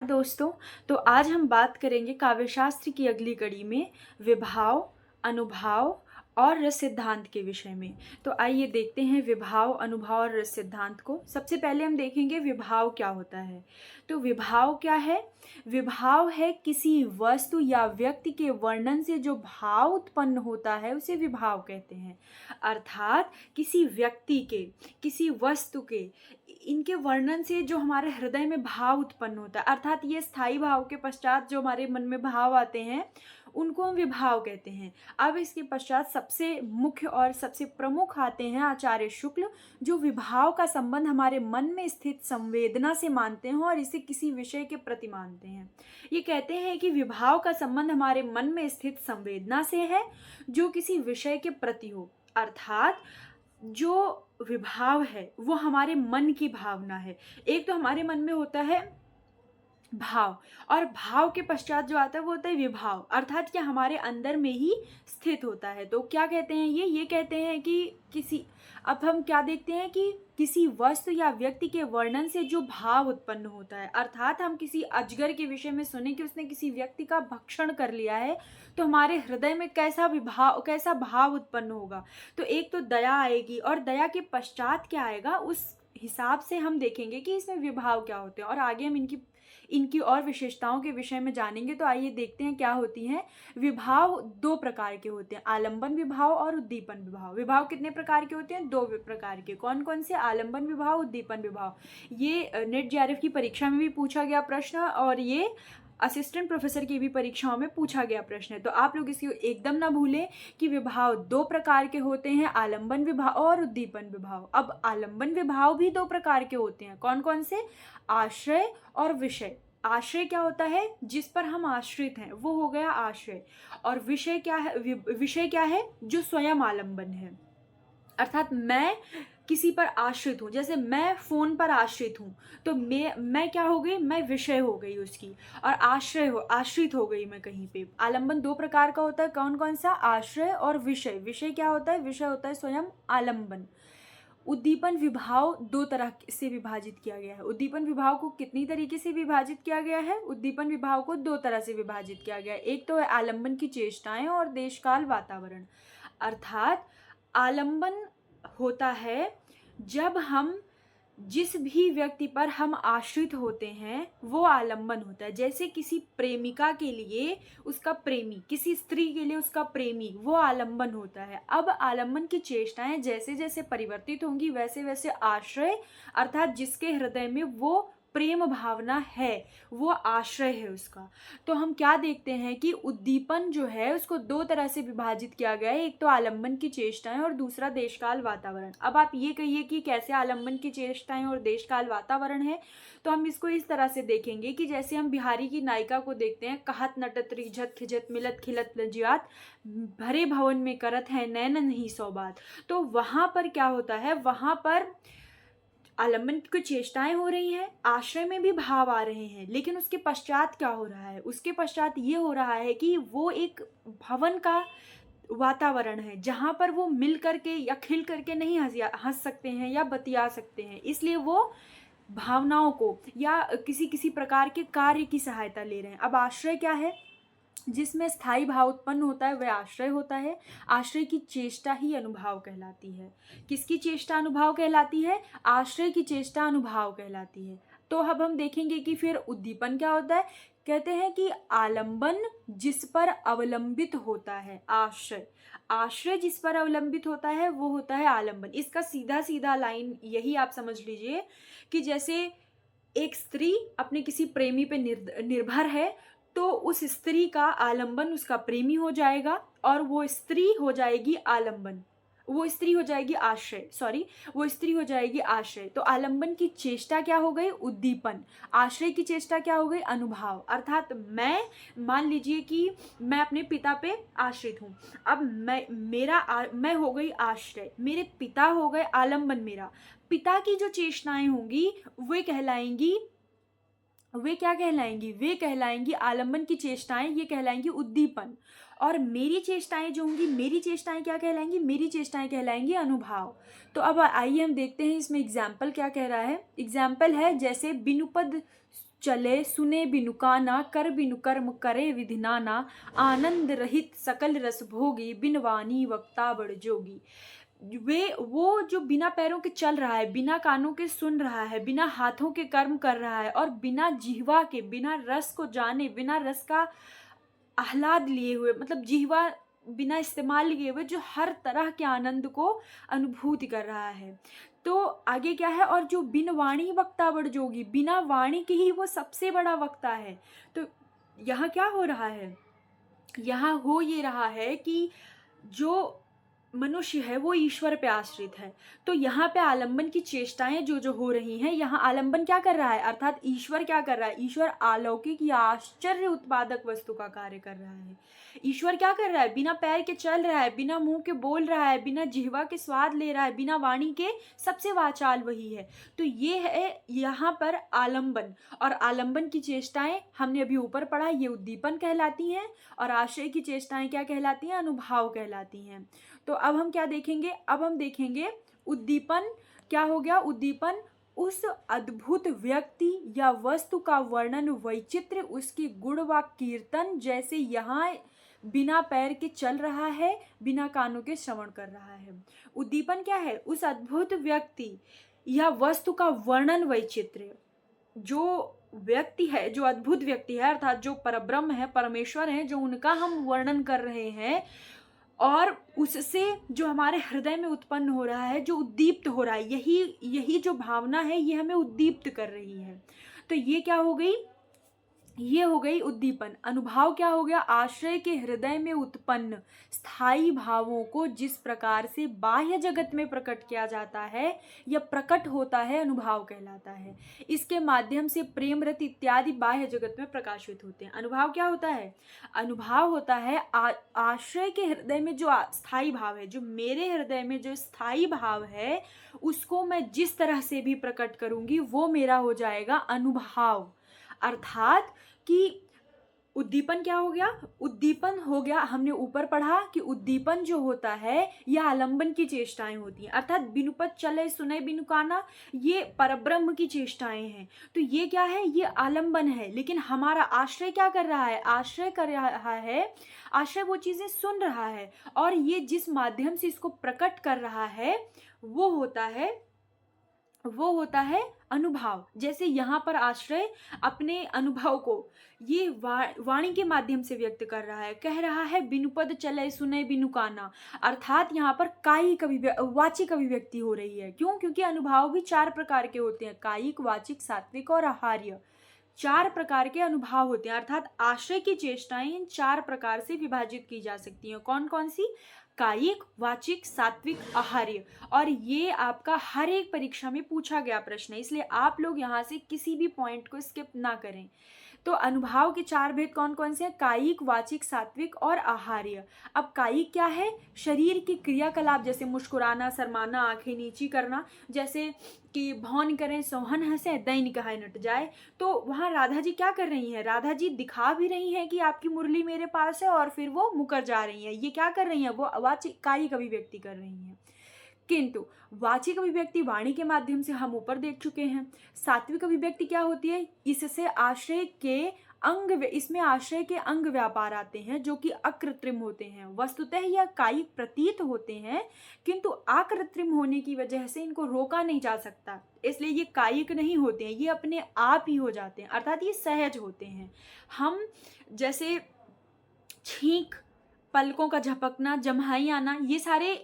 दोस्तों, तो आज हम बात करेंगे काव्यशास्त्र की अगली कड़ी में विभाव, अनुभाव और रस सिद्धांत के विषय में। तो आइए देखते हैं विभाव, अनुभाव और रस सिद्धांत को। सबसे पहले हम देखेंगे विभाव क्या होता है। तो विभाव क्या है? विभाव है किसी वस्तु या व्यक्ति के वर्णन से जो भाव उत्पन्न होता है उसे विभाव कहते हैं। अर्थात किसी व्यक्ति के, किसी वस्तु के, इनके वर्णन से जो हमारे हृदय में भाव उत्पन्न होता है, अर्थात ये स्थायी भाव के पश्चात जो हमारे मन में भाव आते हैं उनको हम विभाव कहते हैं। अब इसके पश्चात सबसे मुख्य और सबसे प्रमुख आते हैं आचार्य शुक्ल, जो विभाव का संबंध हमारे मन में स्थित संवेदना से मानते हैं और इसे किसी विषय के प्रति मानते हैं। ये कहते हैं कि विभाव का संबंध हमारे मन में स्थित संवेदना से है जो किसी विषय के प्रति हो। अर्थात जो विभाव है वो हमारे मन की भावना है। एक तो हमारे मन में होता है भाव, और भाव के पश्चात जो आता है वो होता है विभाव, अर्थात क्या हमारे अंदर में ही स्थित होता है। तो क्या कहते हैं ये कहते हैं कि अब हम क्या देखते हैं कि किसी वस्तु या व्यक्ति के वर्णन से जो भाव उत्पन्न होता है, अर्थात हम किसी अजगर के विषय में सुने कि उसने किसी व्यक्ति का भक्षण कर लिया है, तो हमारे हृदय में कैसा भाव उत्पन्न होगा। तो एक तो दया आएगी, और दया के पश्चात क्या आएगा उस हिसाब से हम देखेंगे कि इसमें विभाव क्या होते हैं, और आगे हम इनकी और विशेषताओं के विषय में जानेंगे। तो आइए देखते हैं क्या होती हैं। विभाव दो प्रकार के होते हैं, आलंबन विभाव और उद्दीपन विभाव। विभाव कितने प्रकार के होते हैं? दो प्रकार के। कौन कौन से? आलंबन विभाव, उद्दीपन विभाव। ये नेट जेआरएफ की परीक्षा में भी पूछा गया प्रश्न, और ये असिस्टेंट प्रोफेसर की भी परीक्षाओं में पूछा गया प्रश्न है। तो आप लोग इसको एकदम ना भूलें कि विभाव दो प्रकार के होते हैं, आलंबन विभाव और उद्दीपन विभाव। अब आलंबन विभाव भी दो प्रकार के होते हैं। कौन कौन से? आश्रय और विषय। आश्रय क्या होता है? जिस पर हम आश्रित हैं, वो हो गया आश्रय। और विषय क्या है? विषय क्या है? जो स्वयं आलंबन है, अर्थात मैं किसी पर आश्रित हूँ। जैसे मैं फ़ोन पर आश्रित हूँ, तो मैं क्या हो गई? मैं विषय हो गई उसकी, और आश्रित हो गई मैं कहीं पे। आलंबन दो प्रकार का होता है। कौन कौन सा? आश्रय और विषय। विषय क्या होता है? विषय होता है स्वयं आलंबन। उद्दीपन विभाव दो तरह से विभाजित किया गया है। उद्दीपन विभाव को कितनी तरीके से विभाजित किया गया है? उद्दीपन विभाव को दो तरह से विभाजित किया गया है। एक तो है आलंबन की चेष्टाएं और देशकाल वातावरण। अर्थात आलंबन होता है जब हम जिस भी व्यक्ति पर हम आश्रित होते हैं वो आलंबन होता है। जैसे किसी प्रेमिका के लिए उसका प्रेमी, किसी स्त्री के लिए उसका प्रेमी, वो आलंबन होता है। अब आलंबन की चेष्टाएं जैसे जैसे परिवर्तित होंगी वैसे वैसे आश्रय, अर्थात जिसके हृदय में वो प्रेम भावना है, वो आश्रय है उसका। तो हम क्या देखते हैं कि उद्दीपन जो है उसको दो तरह से विभाजित किया गया है। एक तो आलंबन की चेष्टाएं और दूसरा देशकाल वातावरण। अब आप ये कहिए कि कैसे आलंबन की चेष्टाएं और देशकाल वातावरण है। तो हम इसको इस तरह से देखेंगे कि जैसे हम बिहारी की नायिका को देखते हैं, कहत नटत रिझत खिजत मिलत खिलत लजियात, भरे भवन में करत है नैनन ही सौ बात। तो वहां पर क्या होता है? वहां पर आलंबन की चेष्टाएं हो रही हैं, आश्रय में भी भाव आ रहे हैं, लेकिन उसके पश्चात क्या हो रहा है? उसके पश्चात ये हो रहा है कि वो एक भवन का वातावरण है जहाँ पर वो मिल करके या खिल करके नहीं हंस सकते हैं या बतिया सकते हैं, इसलिए वो भावनाओं को या किसी किसी प्रकार के कार्य की सहायता ले रहे हैं। अब आश्रय क्या है? जिसमें स्थायी भाव उत्पन्न होता है वह आश्रय होता है। आश्रय की चेष्टा ही अनुभाव कहलाती है। किसकी चेष्टा अनुभाव कहलाती है? आश्रय की चेष्टा अनुभाव कहलाती है। तो अब हम देखेंगे कि फिर उद्दीपन क्या होता है। कहते हैं कि आलंबन जिस पर अवलंबित होता है, आश्रय जिस पर अवलंबित होता है वो होता है आलंबन। इसका सीधा सीधा लाइन यही आप समझ लीजिए कि जैसे एक स्त्री अपने किसी प्रेमी पे निर्भर है, तो उस स्त्री का आलंबन उसका प्रेमी हो जाएगा, और वो स्त्री हो जाएगी आलंबन, वो स्त्री हो जाएगी आश्रय। तो आलंबन की चेष्टा क्या हो गई? उद्दीपन। आश्रय की चेष्टा क्या हो गई? अनुभाव। अर्थात मैं मान लीजिए कि मैं अपने पिता पे आश्रित हूँ। अब मैं हो गई आश्रय, मेरे पिता हो गए आलंबन। मेरा पिता की जो चेष्टाएं होंगी वे क्या कहलाएंगी? वे कहलाएंगी आलंबन की चेष्टाएं, ये कहलाएंगी उद्दीपन। और मेरी चेष्टाएं जो होंगी, मेरी चेष्टाएं क्या कहलाएंगी? मेरी चेष्टाएं कहलाएंगी अनुभाव। तो अब आइए हम देखते हैं इसमें एग्जाम्पल क्या कह रहा है। एग्जाम्पल है जैसे बिनुपद चले सुने बिनु काना, कर बिनु कर्म करे विधि नाना, आनंद रहित सकल रस भोगी, बिन वाणी वक्ता बड़ जोगी। वो जो बिना पैरों के चल रहा है, बिना कानों के सुन रहा है, बिना हाथों के कर्म कर रहा है और बिना जिह्वा के, बिना रस को जाने, बिना रस का आह्लाद लिए हुए, मतलब जिह्वा बिना इस्तेमाल किए हुए, जो हर तरह के आनंद को अनुभूति कर रहा है। तो आगे क्या है, और जो बिन वाणी वक्ता बड़ जोगी, बिना वाणी के ही वो सबसे बड़ा वक्ता है। तो यहाँ क्या हो रहा है, यहाँ हो ये रहा है कि जो मनुष्य है वो ईश्वर पे आश्रित है। तो यहाँ पे आलंबन की चेष्टाएं जो हो रही हैं, यहाँ आलंबन क्या कर रहा है, अर्थात ईश्वर क्या कर रहा है, ईश्वर अलौकिक या आश्चर्य उत्पादक वस्तु का कार्य कर रहा है। ईश्वर क्या कर रहा है, बिना पैर के चल रहा है, बिना मुंह के बोल रहा है, बिना जिह्वा के स्वाद ले रहा है, बिना वाणी के सबसे वाचाल वही है। तो ये है यहाँ पर आलंबन, और आलंबन की चेष्टाएं हमने अभी ऊपर पढ़ा, ये उद्दीपन कहलाती हैं, और आश्रय की चेष्टाएं क्या कहलाती हैं, अनुभाव कहलाती हैं। तो अब हम क्या देखेंगे, अब हम देखेंगे उद्दीपन क्या हो गया। उद्दीपन उस अद्भुत व्यक्ति या वस्तु का वर्णन, वैचित्र्य, उसकी गुण व कीर्तन, जैसे यहाँ बिना पैर के चल रहा है, बिना कानों के श्रवण कर रहा है। उद्दीपन क्या है, उस अद्भुत व्यक्ति या वस्तु का वर्णन, वैचित्र्य, जो व्यक्ति है, जो अद्भुत व्यक्ति है, अर्थात जो परब्रह्म है, परमेश्वर है, जो उनका हम वर्णन कर रहे हैं, और उससे जो हमारे हृदय में उत्पन्न हो रहा है, जो उद्दीप्त हो रहा है, यही जो भावना है, ये हमें उद्दीप्त कर रही है। तो ये क्या हो गई, ये हो गई उद्दीपन। अनुभाव क्या हो गया, आश्रय के हृदय में उत्पन्न स्थायी भावों को जिस प्रकार से बाह्य जगत में प्रकट किया जाता है या प्रकट होता है, अनुभाव कहलाता है। इसके माध्यम से प्रेम रत इत्यादि बाह्य जगत में प्रकाशित होते हैं। अनुभाव क्या होता है, अनुभाव होता है आश्रय के हृदय में जो स्थायी भाव है, जो मेरे हृदय में जो स्थायी भाव है, उसको मैं जिस तरह से भी प्रकट करूंगी वो मेरा हो जाएगा अनुभाव। अर्थात कि उद्दीपन क्या हो गया, उद्दीपन हो गया, हमने ऊपर पढ़ा कि उद्दीपन जो होता है यह आलंबन की चेष्टाएं होती हैं, अर्थात बिनु पद चले सुने बिनु काना, ये परब्रह्म की चेष्टाएं हैं। तो ये क्या है, ये आलंबन है। लेकिन हमारा आश्रय क्या कर रहा है, आश्रय कर रहा है, आश्रय वो चीजें सुन रहा है, और ये जिस माध्यम से इसको प्रकट कर रहा है वो होता है अनुभाव। जैसे यहाँ पर आश्रय अपने अनुभव को ये वाणी के माध्यम से व्यक्त कर रहा है, कह रहा है बिनु पद चले सुने बिनु काना, अर्थात यहाँ पर कायिक वाचिक अभिव्यक्ति हो रही है। क्यों, क्योंकि अनुभाव भी 4 प्रकार के होते हैं, कायिक, वाचिक, सात्विक और आहार्य। 4 प्रकार के अनुभाव होते हैं, अर्थात आश्रय की चेष्टाएं इन 4 प्रकार से विभाजित की जा सकती हैं। कौन कौन सी, कायिक, वाचिक, सात्विक, आहार्य। और ये आपका हर एक परीक्षा में पूछा गया प्रश्न है, इसलिए आप लोग यहाँ से किसी भी पॉइंट को स्किप ना करें। तो अनुभाव के 4 भेद कौन कौन से हैं, कायिक, वाचिक, सात्विक और आहार्य। अब कायिक क्या है, शरीर की क्रियाकलाप, जैसे मुस्कुराना, शर्माना, आंखें नीची करना, जैसे कि भौन करें सोहन हंसे दैन कहाय नट जाए। तो वहाँ राधा जी क्या कर रही हैं, राधा जी दिखा भी रही हैं कि आपकी मुरली मेरे पास है, और फिर वो मुकर जा रही हैं। ये क्या कर रही हैं, वो वाचिक कायिक अभिव्यक्ति कर रही हैं। किंतु वाचिक अभिव्यक्ति वाणी के माध्यम से हम ऊपर देख चुके हैं। सात्विक अभिव्यक्ति क्या होती है, इससे आश्रय के इसमें आश्रय के अंग व्यापार आते हैं, जो कि अकृत्रिम होते हैं। वस्तुतः यह कायिक प्रतीत होते हैं, किंतु अकृत्रिम होने की वजह से इनको रोका नहीं जा सकता, इसलिए ये कायिक नहीं होते हैं, ये अपने आप ही हो जाते हैं, अर्थात ये सहज होते हैं। हम जैसे छींक, पलकों का झपकना, जम्हाई आना, ये सारे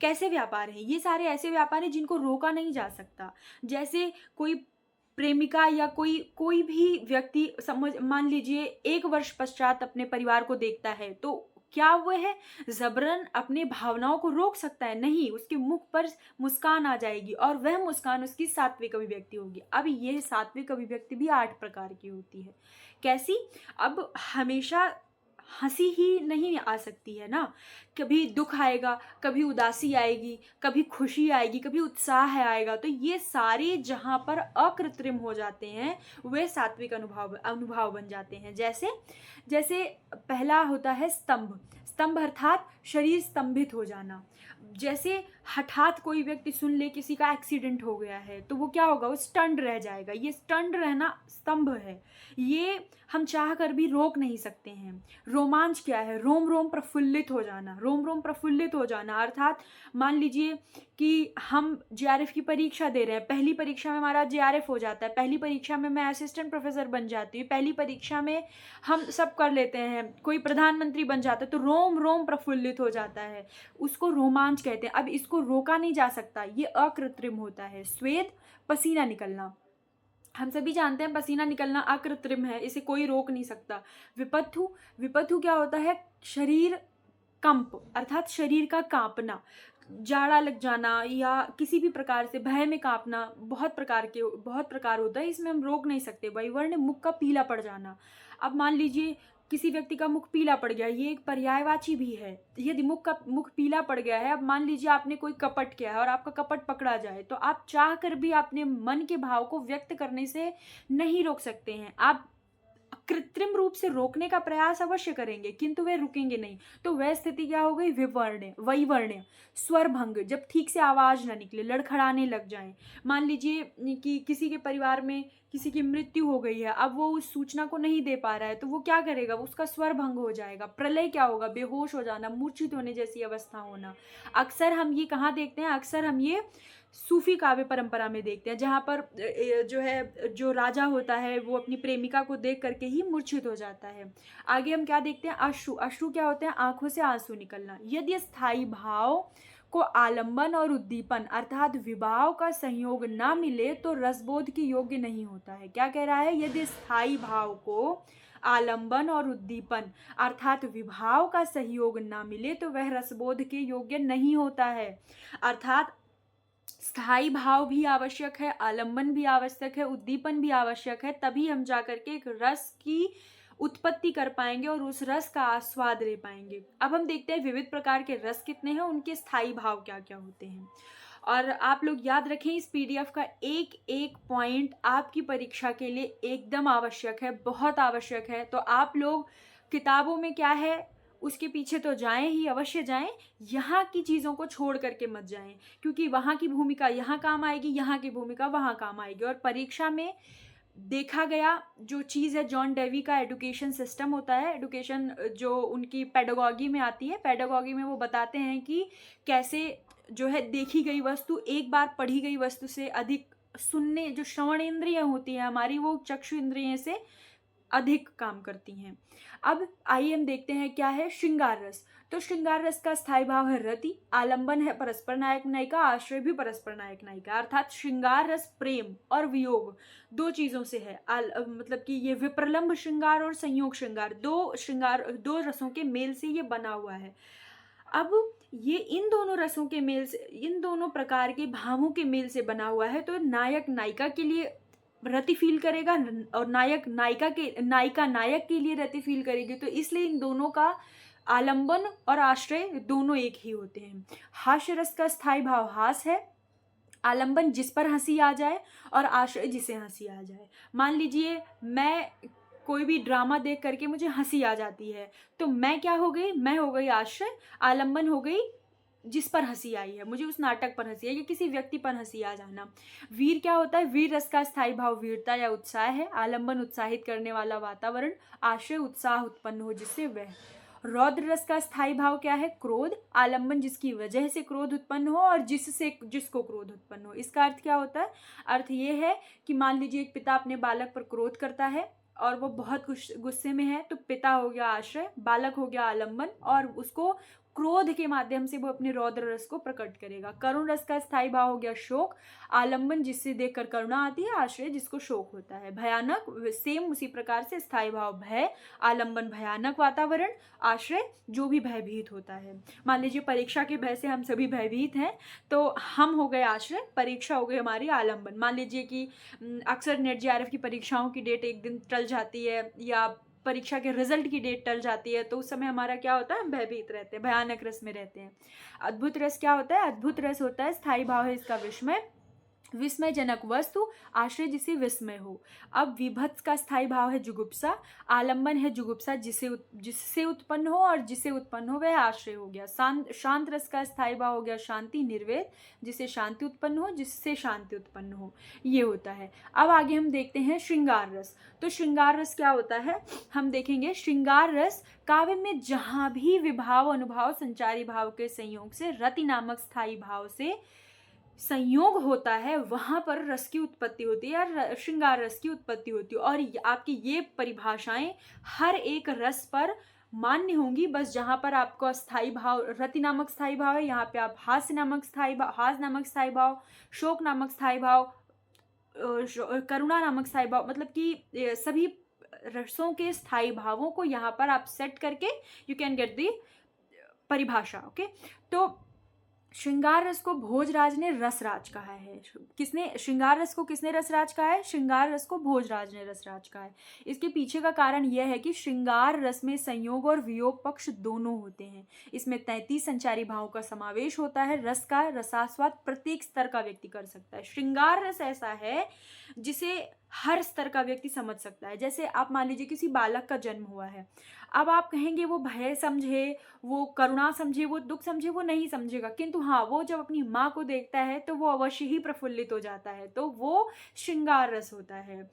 कैसे व्यापार हैं, ये सारे ऐसे व्यापार हैं जिनको रोका नहीं जा सकता। जैसे कोई प्रेमिका या कोई भी व्यक्ति मान लीजिए 1 वर्ष पश्चात अपने परिवार को देखता है, तो क्या वह जबरन अपने भावनाओं को रोक सकता है, नहीं, उसके मुख पर मुस्कान आ जाएगी, और वह मुस्कान उसकी सात्विक अभिव्यक्ति होगी। अब यह सात्विक अभिव्यक्ति भी 8 प्रकार की होती है। कैसी, अब हमेशा हंसी ही नहीं आ सकती है ना, कभी दुख आएगा, कभी उदासी आएगी, कभी खुशी आएगी, कभी उत्साह आएगा। तो ये सारे जहाँ पर अकृत्रिम हो जाते हैं वे सात्विक अनुभाव बन जाते हैं। जैसे पहला होता है स्तंभ, अर्थात शरीर स्तंभित हो जाना। जैसे हठात कोई व्यक्ति सुन ले किसी का एक्सीडेंट हो गया है तो वो क्या होगा, वो स्टंड रह जाएगा। ये स्टंड रहना स्तंभ है, ये हम चाह कर भी रोक नहीं सकते हैं। रोमांच क्या है, रोम रोम प्रफुल्लित हो जाना, रोम रोम प्रफुल्लित हो जाना। अर्थात मान लीजिए कि हम जेआरएफ की परीक्षा दे रहे हैं, पहली परीक्षा में हमारा जेआरएफ हो जाता है, पहली परीक्षा में मैं असिस्टेंट प्रोफेसर बन जाती हूँ, पहली परीक्षा में हम सब कर लेते हैं, कोई प्रधानमंत्री बन जाता है, तो रोम रोम प्रफुल्लित हो जाता है, उसको रोमांच कहते हैं। अब इसको रोका नहीं जा सकता, ये अकृत्रिम होता है। स्वेद, पसीना निकलना, हम सभी जानते हैं पसीना निकलना अकृत्रिम है, इसे कोई रोक नहीं सकता। विपत्तु, विपत्तु क्या होता है, शरीर कंप, अर्थात शरीर का कांपना, जाड़ा लग जाना या किसी भी प्रकार से भय में कांपना, बहुत प्रकार होता है, इसमें हम रोक नहीं सकते। वैवर्ण, मुख का पीला पड़ जाना। अब मान लीजिए किसी व्यक्ति का मुख पीला पड़ गया, ये एक पर्यायवाची भी है। यदि मुख पीला पड़ गया है, अब मान लीजिए आपने कोई कपट किया है और आपका कपट पकड़ा जाए, तो आप चाह कर भी अपने मन के भाव को व्यक्त करने से नहीं रोक सकते हैं। आप कृत्रिम रूप से रोकने का प्रयास अवश्य करेंगे किंतु वे रुकेंगे नहीं। तो वह स्थिति क्या हो गई, विवर्ण्य, वैवर्ण्य, स्वर भंग, जब ठीक से आवाज ना निकले, लड़खड़ाने लग जाएं। मान लीजिए कि किसी के परिवार में किसी की मृत्यु हो गई है, अब वो उस सूचना को नहीं दे पा रहा है, तो वो क्या करेगा, उसका स्वर भंग हो जाएगा। प्रलय क्या होगा, बेहोश हो जाना, मूर्छित होने जैसी अवस्था होना। अक्सर हम ये कहाँ देखते हैं, अक्सर हम ये सूफी काव्य परंपरा में देखते हैं, जहाँ पर जो राजा होता है वो अपनी प्रेमिका को देख करके ही मूर्छित हो जाता है। आगे हम क्या देखते हैं, अश्रु, अश्रु क्या होते हैं, आंखों से आंसू निकलना। यदि स्थायी भाव को आलंबन और उद्दीपन अर्थात विभाव का संयोग ना मिले तो रसबोध की योग्य नहीं होता है। क्या कह रहा है, यदि स्थायी भाव को आलंबन और उद्दीपन अर्थात विभाव का सहयोग ना मिले तो वह रसबोध के योग्य नहीं होता है। अर्थात स्थायी भाव भी आवश्यक है, आलंबन भी आवश्यक है, उद्दीपन भी आवश्यक है, तभी हम जाकर के एक रस की उत्पत्ति कर पाएंगे और उस रस का आस्वाद ले पाएंगे। अब हम देखते हैं विविध प्रकार के रस कितने हैं, उनके स्थायी भाव क्या क्या होते हैं। और आप लोग याद रखें, इस पीडीएफ का एक एक पॉइंट आपकी परीक्षा के लिए एकदम आवश्यक है, बहुत आवश्यक है। तो आप लोग किताबों में क्या है उसके पीछे तो जाएं ही, अवश्य जाएं, यहाँ की चीज़ों को छोड़ करके मत जाएं, क्योंकि वहाँ की भूमिका यहाँ काम आएगी, यहाँ की भूमिका वहाँ काम आएगी। और परीक्षा में देखा गया जो चीज़ है, जॉन डेवी का एडुकेशन सिस्टम होता है, एडुकेशन जो उनकी पेडागॉगी में आती है, पेडागॉगी में वो बताते हैं कि कैसे जो है देखी गई वस्तु एक बार पढ़ी गई वस्तु से अधिक, सुनने जो श्रवण इंद्रियाँ होती हैं हमारी, वो चक्षु इंद्रियों से अधिक काम करती हैं। अब आइए हम देखते हैं क्या है श्रृंगार रस। तो श्रृंगार रस का स्थायी भाव है रति, आलंबन है परस्पर नायक नायिका, आश्रय भी परस्पर नायक नायिका। अर्थात श्रृंगार रस प्रेम और वियोग दो चीज़ों से है, मतलब कि ये विप्रलंब श्रृंगार और संयोग श्रृंगार, दो रसों के मेल से ये बना हुआ है। अब ये इन दोनों रसों के मेल से, इन दोनों प्रकार के भावों के मेल से बना हुआ है। तो नायक नायिका के लिए रति फील करेगा और नायिका नायक के लिए रति फील करेगी। तो इसलिए इन दोनों का आलंबन और आश्रय दोनों एक ही होते हैं। हास्य रस का स्थायी भाव हास है, आलंबन जिस पर हंसी आ जाए और आश्रय जिसे हंसी आ जाए। मान लीजिए मैं कोई भी ड्रामा देख करके मुझे हंसी आ जाती है, तो मैं क्या हो गई, मैं हो गई आश्रय, आलंबन हो गई जिस पर हंसी आई है, मुझे उस नाटक पर हंसी आई या किसी व्यक्ति पर हंसी आ जाना। वीर क्या होता है, वीर रस का स्थायी भाव वीरता या उत्साह है, आलंबन उत्साहित करने वाला वातावरण, आश्रय उत्साह उत्पन्न हो जिससे वह। रौद्र रस का स्थायी भाव क्या है, क्रोध, आलंबन जिसकी वजह से क्रोध उत्पन्न हो और जिसको क्रोध उत्पन्न हो। इसका अर्थ क्या होता है, अर्थ ये है कि मान लीजिए एक पिता अपने बालक पर क्रोध करता है और वो बहुत गुस्से में है, तो पिता हो गया आश्रय, बालक हो गया आलंबन, और उसको क्रोध के माध्यम से वो अपने रौद्र रस को प्रकट करेगा। करुण रस का स्थायी भाव हो गया शोक, आलंबन जिससे देखकर करुणा आती है, आश्रय जिसको शोक होता है। भयानक, सेम उसी प्रकार से स्थायी भाव भय, आलंबन भयानक वातावरण, आश्रय जो भी भयभीत होता है। मान लीजिए परीक्षा के भय से हम सभी भयभीत हैं, तो हम हो गए आश्रय, परीक्षा हो गई हमारी आलंबन। मान लीजिए कि अक्सर नेट जेआरएफ की परीक्षाओं की डेट एक दिन टल जाती है या परीक्षा के रिजल्ट की डेट टल जाती है, तो उस समय हमारा क्या होता है, हम भयभीत रहते हैं, भयानक रस में रहते हैं। अद्भुत रस क्या होता है, अद्भुत रस होता है स्थायी भाव है इसका विस्मय, विस्मयजनक वस्तु, आश्रय जिसे विस्मय हो। अब विभत्स का स्थायी भाव है जुगुप्सा, आलंबन है जुगुप्सा जिससे उत्पन्न हो, और जिसे उत्पन्न हो वह आश्रय हो गया। शांत रस का स्थायी भाव हो गया शांति, निर्वेद जिसे शांति उत्पन्न हो, जिससे शांति उत्पन्न हो, ये होता है। अब आगे हम देखते हैं श्रृंगार रस। तो श्रृंगार रस क्या होता है, हम देखेंगे। श्रृंगार रस काव्य में जहाँ भी विभाव, अनुभाव, संचारी भाव के संयोग से रति नामक स्थायी भाव से संयोग होता है, वहां पर रस की उत्पत्ति होती है या श्रृंगार रस की उत्पत्ति होती है। और आपकी ये परिभाषाएं हर एक रस पर मान्य होंगी। बस जहां पर आपको स्थायी भाव, रति नामक स्थायी भाव है, यहाँ पे आप हास्य नामक स्थायी भाव, शोक नामक स्थायी भाव, करुणा नामक स्थायी भाव, मतलब कि सभी रसों के स्थायी भावों को यहाँ पर आप सेट करके यू कैन गेट दी परिभाषा। ओके, तो श्रृंगार रस को भोजराज ने रसराज कहा है। किसने श्रृंगार रस को किसने रसराज कहा है? श्रृंगार रस को भोजराज ने रसराज कहा है। इसके पीछे का कारण यह है कि श्रृंगार रस में संयोग और वियोग पक्ष दोनों होते हैं। इसमें 33 संचारी भावों का समावेश होता है। रस का रसास्वाद प्रत्येक स्तर का व्यक्ति कर सकता है। श्रृंगार रस ऐसा है जिसे हर स्तर का व्यक्ति समझ सकता है। जैसे आप मान लीजिए किसी बालक का जन्म हुआ है, अब आप कहेंगे वो भय समझे, वो करुणा समझे, वो दुख समझे, वो नहीं समझेगा, किंतु हाँ, वो जब अपनी माँ को देखता है तो वो अवश्य ही प्रफुल्लित हो जाता है। तो वो श्रृंगार रस होता है।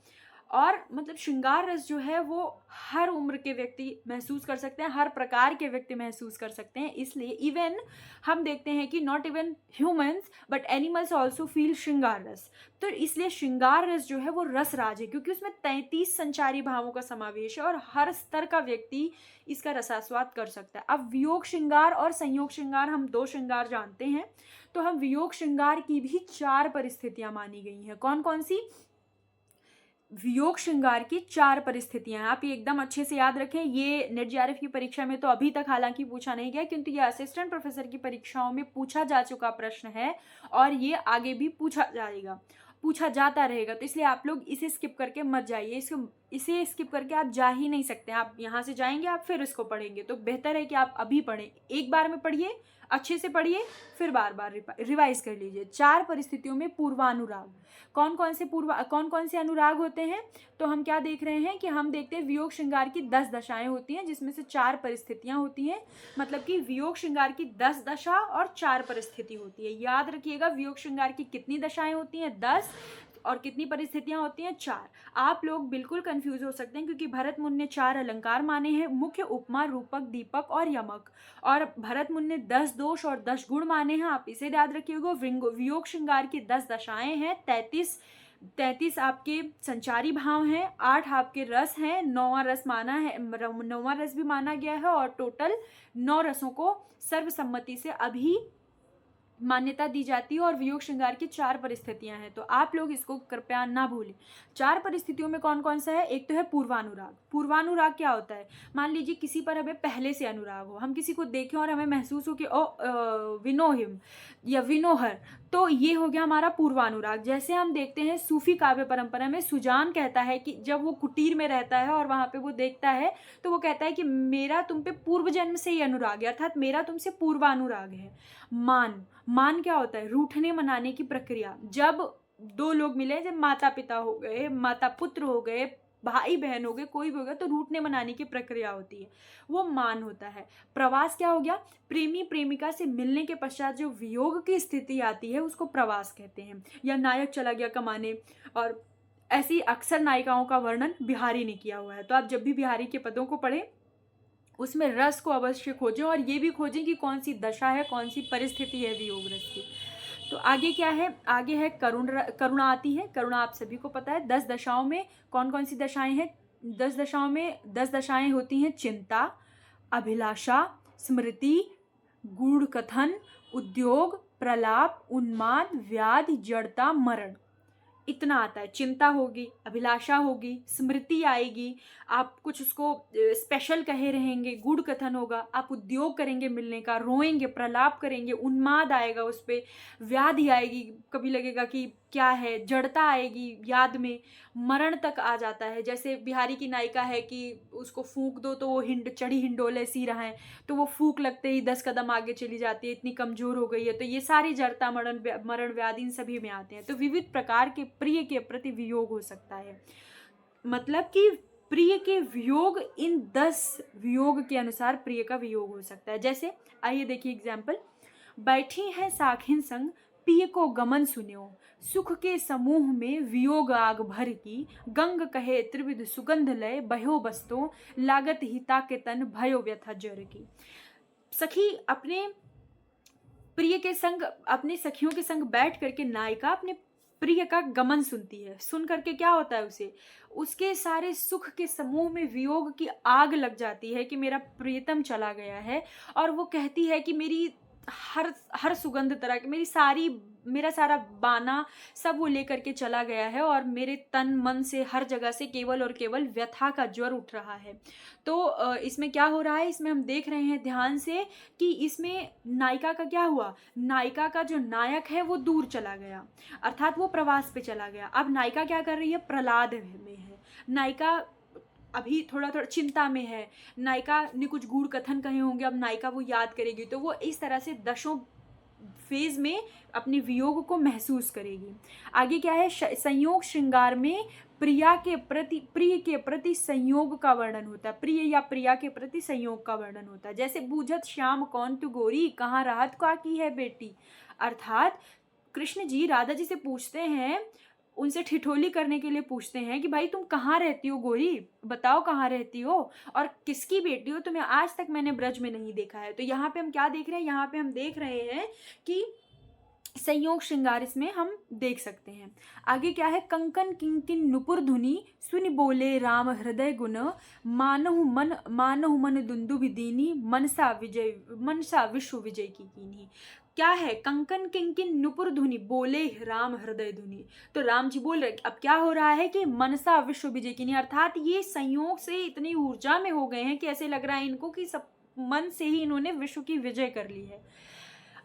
और मतलब श्रृंगार रस जो है वो हर उम्र के व्यक्ति महसूस कर सकते हैं, हर प्रकार के व्यक्ति महसूस कर सकते हैं। इसलिए इवन हम देखते हैं कि not even humans but animals also feel श्रृंगार रस। तो इसलिए श्रृंगार रस जो है वो रसराज है, क्योंकि उसमें 33 संचारी भावों का समावेश है और हर स्तर का व्यक्ति इसका रसास्वाद कर सकता है। अब वियोग श्रृंगार और संयोग श्रृंगार, हम 2 श्रृंगार जानते हैं। तो हम वियोग श्रृंगार की भी 4 परिस्थितियां मानी गई हैं। कौन कौन सी? वियोग श्रृंगार की 4 परिस्थितियां हैं। आप ये एकदम अच्छे से याद रखें। ये नेट जेआरएफ की परीक्षा में तो अभी तक हालांकि पूछा नहीं गया, क्योंकि ये असिस्टेंट प्रोफेसर की परीक्षाओं में पूछा जा चुका प्रश्न है और ये आगे भी पूछा जाता रहेगा। तो इसलिए आप लोग इसे स्किप करके मत जाइए। इसे स्किप करके आप जा ही नहीं सकते। आप यहाँ से जाएंगे, आप फिर इसको पढ़ेंगे, तो बेहतर है कि आप अभी पढ़ें। एक बार में पढ़िए, अच्छे से पढ़िए, फिर बार बार रिवाइज कर लीजिए। 4 परिस्थितियों में पूर्वानुराग, कौन कौन से अनुराग होते हैं? तो हम क्या देख रहे हैं कि हम देखते हैं वियोग श्रृंगार की 10 दशाएं होती हैं, जिसमें से 4 परिस्थितियां होती हैं। मतलब कि वियोग श्रृंगार की 10 दशा और 4 परिस्थिति होती है। याद रखिएगा, वियोग श्रृंगार की कितनी दशाएं होती हैं? 10, और कितनी परिस्थितियां होती हैं? 4। आप लोग बिल्कुल कंफ्यूज हो सकते हैं, क्योंकि भरत मुनि ने 4 अलंकार माने हैं, मुख्य, उपमा, रूपक, दीपक और यमक। और भरत मुनि ने 10 दोष और 10 गुण माने हैं। आप इसे याद रखिएगा। वियोग श्रृंगार की 10 दशाएं हैं, 33 आपके संचारी भाव हैं, 8 आपके रस हैं, 9वां रस माना है, 9वां रस भी माना गया है, और टोटल 9 रसों को सर्वसम्मति से अभी मान्यता दी जाती है। और वियोग श्रृंगार की 4 परिस्थितियां हैं, तो आप लोग इसको कृपया ना भूलें। 4 परिस्थितियों में कौन कौन सा है? एक तो है पूर्वानुराग। पूर्वानुराग क्या होता है? मान लीजिए किसी पर हमें पहले से अनुराग हो, हम किसी को देखें और हमें महसूस हो कि विनो हिम या विनोहर, तो ये हो गया हमारा पूर्वानुराग। जैसे हम देखते हैं सूफी काव्य परंपरा में सुजान कहता है कि जब वो कुटीर में रहता है और वहां पे वो देखता है, तो वो कहता है कि मेरा तुम पे पूर्व जन्म से ही अनुराग है, अर्थात मेरा तुमसे पूर्वानुराग है। मान क्या होता है? रूठने मनाने की प्रक्रिया। जब 2 लोग मिले, जब माता पिता हो गए, माता पुत्र हो गए, भाई बहन हो गए, कोई भी हो गया, तो रूठने मनाने की प्रक्रिया होती है, वो मान होता है। प्रवास क्या हो गया? प्रेमी प्रेमिका से मिलने के पश्चात जो वियोग की स्थिति आती है उसको प्रवास कहते हैं। या नायक चला गया कमाने, और ऐसी अक्सर नायिकाओं का वर्णन बिहारी ने किया हुआ है। तो आप जब भी बिहारी के पदों को पढ़ें, उसमें रस को अवश्य खोजें, और ये भी खोजें कि कौन सी दशा है, कौन सी परिस्थिति है वियोग रस की। तो आगे क्या है? आगे है करुणा आती है। करुणा आप सभी को पता है। 10 दशाओं में कौन कौन सी दशाएं हैं? 10 दशाओं में 10 दशाएं होती हैं। चिंता, अभिलाषा, स्मृति, गूढ़ कथन, उद्योग, प्रलाप, उन्माद, व्याधि, जड़ता, मरण। इतना आता है। चिंता होगी, अभिलाषा होगी, स्मृति आएगी, आप कुछ उसको स्पेशल कहे रहेंगे, गूढ़ कथन होगा, आप उद्योग करेंगे मिलने का, रोएंगे, प्रलाप करेंगे, उन्माद आएगा, उस पर व्याधि आएगी, कभी लगेगा कि क्या है, जड़ता आएगी याद में, मरण तक आ जाता है। जैसे बिहारी की नायिका है कि उसको फूंक दो तो वो चढ़ी हिंडोले सी रहा है, तो वो फूंक लगते ही 10 कदम आगे चली जाती है, इतनी कमजोर हो गई है। तो ये सारी जड़ता, मरण व्याधि इन सभी में आते हैं। तो विविध प्रकार के प्रिय के प्रति वियोग हो सकता है, मतलब कि प्रिय के वियोग, इन 10 वियोग के अनुसार प्रिय का वियोग हो सकता है। जैसे आइए देखिए एग्जाम्पल। बैठी है साखिन संग, पिय को गमन सुन्यो, सुख के समूह में वियोग आग भर की, गंग कहे त्रिविध सुगंध लय, बह्यो बस्तो लागत हिता के तन, भयो व्यथा जर की। सखी अपने प्रिय के संग, अपने सखियों के संग बैठ करके नायिका अपने प्रिय का गमन सुनती है। सुन करके क्या होता है, उसे उसके सारे सुख के समूह में वियोग की आग लग जाती है कि मेरा प्रियतम चला गया है। और वो कहती है कि मेरी हर हर सुगंध तरह की, मेरा सारा बाना सब वो लेकर के चला गया है, और मेरे तन मन से हर जगह से केवल और केवल व्यथा का ज्वर उठ रहा है। तो इसमें क्या हो रहा है, इसमें हम देख रहे हैं ध्यान से कि इसमें नायिका का क्या हुआ, नायिका का जो नायक है वो दूर चला गया, अर्थात वो प्रवास पे चला गया। अब नायिका क्या कर रही है, प्रहलाद में है। नायिका अभी थोड़ा थोड़ा चिंता में है, नायिका ने कुछ गूढ़ कथन कहे होंगे, अब नायिका वो याद करेगी, तो वो इस तरह से 10 फेज में अपने वियोग को महसूस करेगी। आगे क्या है, संयोग श्रृंगार में प्रिय के प्रति संयोग का वर्णन होता है, प्रिय या प्रिया के प्रति संयोग का वर्णन होता है। जैसे बूझत श्याम कौन तू गोरी, कहाँ राहत का की है बेटी। अर्थात कृष्ण जी राधा जी से पूछते हैं, उनसे ठिठोली करने के लिए पूछते हैं कि भाई तुम कहाँ रहती हो गोरी, बताओ कहाँ रहती हो और किसकी बेटी हो, तुम्हें आज तक मैंने ब्रज में नहीं देखा है। तो यहाँ पे हम क्या देख रहे हैं, यहाँ पे हम देख रहे हैं कि संयोग श्रृंगार इसमें हम देख सकते हैं। आगे क्या है, कंकन किंकिन नुपुर धुनि, सुनि बोले राम हृदय गुण, मानहु मन दुंदुभि दीनी, मनसा विश्व विजय की कीनी। क्या है, कंकन किंकिन नुपुर धुनि, बोले राम हृदय धुनि। तो राम जी बोल रहे, अब क्या हो रहा है कि मनसा विश्व विजय कीनी, अर्थात ये संयोग से इतनी ऊर्जा में हो गए हैं कि ऐसे लग रहा है इनको कि सब मन से ही इन्होंने विश्व की विजय कर ली है।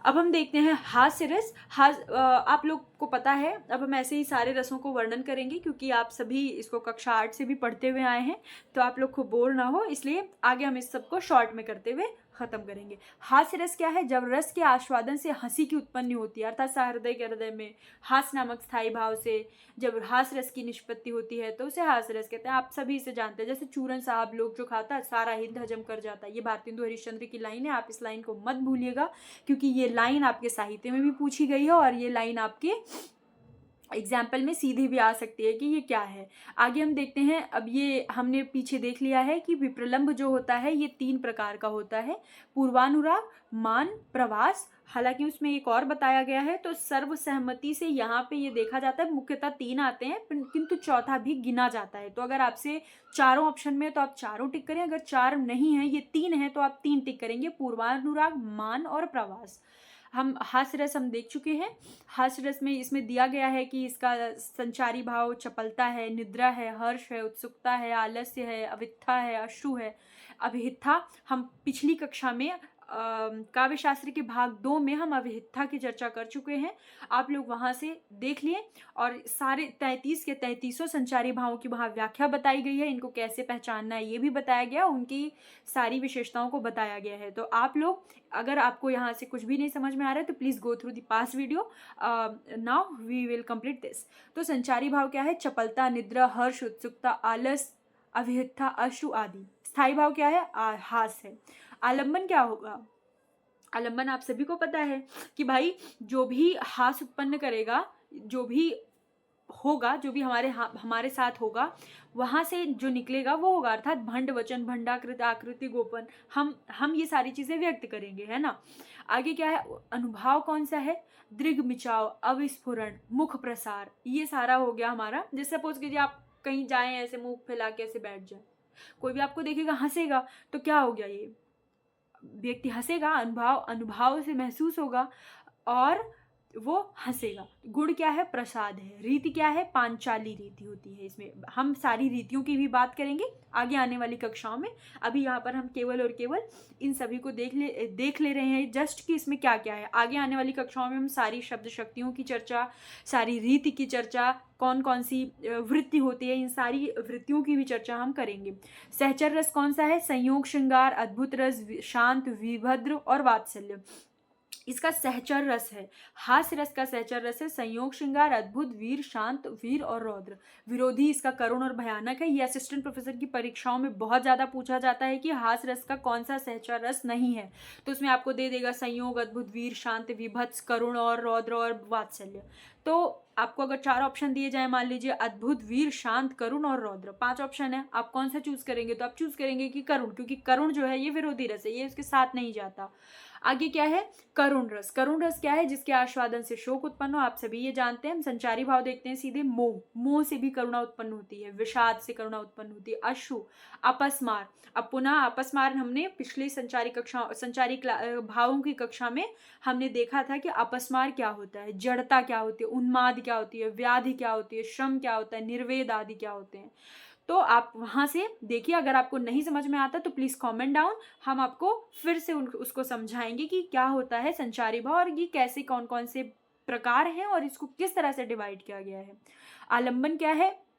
अब हम देखते हैं हास्य रस। आप लोग को पता है, अब हम ऐसे ही सारे रसों को वर्णन करेंगे क्योंकि आप सभी इसको कक्षा 8 से भी पढ़ते हुए आए हैं, तो आप लोग को बोर ना हो, इसलिए आगे हम इस सबको शॉर्ट में करते हुए खत्म करेंगे। हास्य रस क्या है, जब रस के आस्वादन से हंसी की उत्पत्ति होती है, अर्थात सहृदय के हृदय में हास्य नामक स्थायी भाव से जब हास्य रस की निष्पत्ति होती है तो उसे हास्य रस कहते हैं। आप सभी इसे जानते हैं, जैसे चूरन साहब लोग जो खाता है सारा हिंद हजम कर जाता है, ये भारतेंदु हरिश्चंद्र की लाइन है, आप इस लाइन को मत भूलिएगा क्योंकि ये लाइन आपके साहित्य में भी पूछी गई है और ये लाइन आपके एग्जाम्पल में सीधे भी आ सकती है कि ये क्या है। आगे हम देखते हैं, अब ये हमने पीछे देख लिया है कि विप्रलंब जो होता है ये 3 प्रकार का होता है, पूर्वानुराग, मान, प्रवास। हालांकि उसमें एक और बताया गया है, तो सर्वसहमति से यहाँ पे ये देखा जाता है मुख्यतः 3 आते हैं, किंतु चौथा भी गिना जाता है। तो अगर आपसे चारों ऑप्शन में तो आप चारों टिक करें, अगर 4 नहीं है, ये 3 है तो आप 3 टिक करेंगे, पूर्वानुराग, मान और प्रवास। हम हास्य रस हम देख चुके हैं। हास्य रस में इसमें दिया गया है कि इसका संचारी भाव चपलता है, निद्रा है, हर्ष है, उत्सुकता है, आलस्य है, अवित्था है, अश्रु है, अभिहित्था। हम पिछली कक्षा में काव्य शास्त्र के भाग 2 में हम अभिहित्था की चर्चा कर चुके हैं, आप लोग वहां से देख लिए। और सारे 33 के 33 संचारी भावों की वहां व्याख्या बताई गई है, इनको कैसे पहचानना है ये भी बताया गया, उनकी सारी विशेषताओं को बताया गया है। तो आप लोग, अगर आपको यहाँ से कुछ भी नहीं समझ में आ रहा है तो please go through the past video, now we will complete this. तो संचारी भाव क्या है, चपलता, निद्रा, हर्ष, उत्सुकता, आलस, अभिहित्था, अश्रु आदि। स्थायी भाव क्या है, हास है। आलंबन क्या होगा, आलंबन आप सभी को पता है कि भाई जो भी हास उत्पन्न करेगा, जो भी होगा, जो भी हमारे साथ होगा, वहां से जो निकलेगा वो होगा, अर्थात भंड वचन, भंडाकृत, आकृति, गोपन, हम ये सारी चीजें व्यक्त करेंगे, है ना। आगे क्या है, अनुभाव कौन सा है, दृग मिचाव, अविस्फुरण, मुख प्रसार, ये सारा हो गया हमारा। जैसे सपोज कीजिए आप कहीं जाएं, ऐसे मुंह फैला के ऐसे बैठ जाए, कोई भी आपको देखेगा हंसेगा, तो क्या हो गया, ये व्यक्ति हंसेगा, अनुभाव से महसूस होगा। और वो हंसेगा। गुण क्या है? प्रसाद है। रीति क्या है? पांचाली रीति होती है। इसमें हम सारी रीतियों की भी बात करेंगे आगे आने वाली कक्षाओं में। अभी यहाँ पर हम केवल और केवल इन सभी को देख ले रहे हैं जस्ट कि इसमें क्या क्या है। आगे आने वाली कक्षाओं में हम सारी शब्द शक्तियों की चर्चा, सारी रीति की चर्चा, कौन कौन सी वृत्ति होती है, इन सारी वृत्तियों की भी चर्चा हम करेंगे। सहचर रस कौन सा है? संयोग, श्रृंगार, अद्भुत रस, शांत, विभद्र और वात्सल्य। इसका सहचर रस है। हास्य रस का सहचर रस है संयोग, श्रृंगार, अद्भुत, वीर, शांत, वीर और रौद्र। विरोधी इसका करुण और भयानक है। ये असिस्टेंट प्रोफेसर की परीक्षाओं में बहुत ज्यादा पूछा जाता है कि हास्य रस का कौन सा सहचर रस नहीं है, तो उसमें आपको दे देगा संयोग, अद्भुत, वीर, शांत, विभत्स, करुण और रौद्र और वात्सल्य। तो आपको अगर 4 ऑप्शन दिए जाए, मान लीजिए अद्भुत, वीर, शांत, करुण और रौद्र, 5 ऑप्शन है, आप कौन सा चूज करेंगे? तो आप चूज करेंगे कि करुण, क्योंकि करुण जो है ये विरोधी रस है, ये उसके साथ नहीं जाता। आगे क्या है? करुण रस। करुण रस क्या है? जिसके आस्वादन से शोक उत्पन्न हो। आप सभी ये जानते हैं। हम संचारी भाव देखते हैं सीधे। मोह, मोह से भी करुणा उत्पन्न होती है। विषाद से करुणा उत्पन्न होती है। अश्रु, अपस्मार। अब पुनः अपस्मार हमने पिछली भावों की कक्षा में हमने देखा था कि अपस्मार क्या होता है, जड़ता क्या होती है, उन्माद क्या होती है, व्याधि क्या होती है, श्रम क्या होता है, निर्वेद आदि क्या होते हैं। तो आप वहां से देखिए। अगर आपको नहीं समझ में आता तो प्लीज कमेंट डाउन, हम आपको फिर से उसको समझाएंगे कि क्या होता है संचारी भाव और ये कैसे कौन कौन से प्रकार हैं और इसको किस तरह से डिवाइड किया गया है। आलंबन क्या है?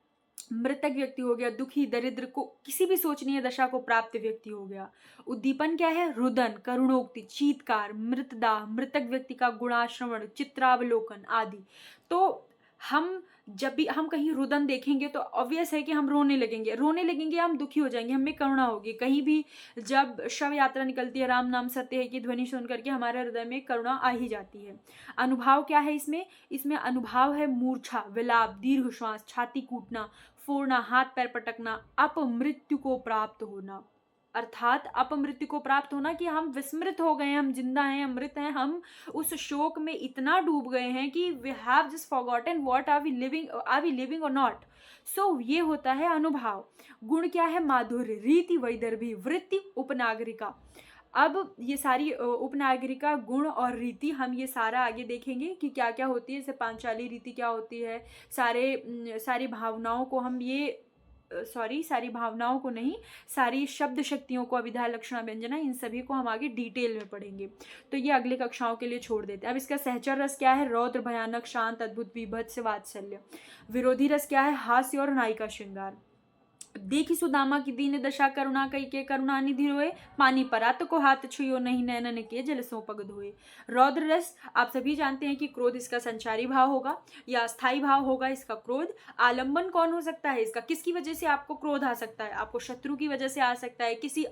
मृतक व्यक्ति हो गया, दुखी, दरिद्र को किसी भी सोचनीय दशा को प्राप्त व्यक्ति हो गया। उद्दीपन क्या है? रुदन, करुणोक्ति, चीत्कार, मृतदाह, मृतक व्यक्ति का गुणाश्रवण, चित्रावलोकन आदि। तो हम जब भी हम कहीं रुदन देखेंगे तो ऑब्वियस है कि हम रोने लगेंगे, हम दुखी हो जाएंगे, हमें करुणा होगी। कहीं भी जब शव यात्रा निकलती है, राम नाम सत्य है की ध्वनि सुन करके हमारे हृदय में करुणा आ ही जाती है। अनुभव क्या है इसमें अनुभव है मूर्छा, विलाप, दीर्घ श्वास, छाती कूटना, फोड़ना, हाथ पैर पटकना, अपमृत्यु को प्राप्त होना। अर्थात अपमृत्यु को प्राप्त होना कि हम विस्मृत हो गए हैं, हम जिंदा हैं, अमृत हैं, हम उस शोक में इतना डूब गए हैं कि we have just forgotten what are we living और नॉट। सो ये होता है अनुभव। गुण क्या है? माधुर्य, रीति, वैदर्भी, वृत्ति, उपनागरिका। अब ये सारी उपनागरिका, गुण और रीति हम ये सारा आगे देखेंगे कि क्या क्या होती है। जैसे पांचाली रीति क्या होती है, सारी भावनाओं को हम ये सारी भावनाओं को नहीं, सारी शब्द शक्तियों को, अभिधा, लक्षणा, व्यंजना, इन सभी को हम आगे डिटेल में पढ़ेंगे। तो ये अगले कक्षाओं के लिए छोड़ देते हैं। अब इसका सहचर रस क्या है? रौद्र, भयानक, शांत, अद्भुत, विभत्स, वात्सल्य। विरोधी रस क्या है? हास्य और नायिका श्रृंगार। देखी सुदामा की दीन दशा, करुणा कई के करुणा निधि रोए, पानी परात को हाथ छुयो, नहीं नैनन के जल सो पग धोए। रौद्र रस आप सभी जानते हैं कि क्रोध इसका संचारी भाव होगा या स्थायी भाव होगा इसका क्रोध। आलंबन कौन हो सकता है इसका? किसकी वजह से आपको क्रोध आ सकता है? आपको शत्रु की वजह से आ सकता है, किसी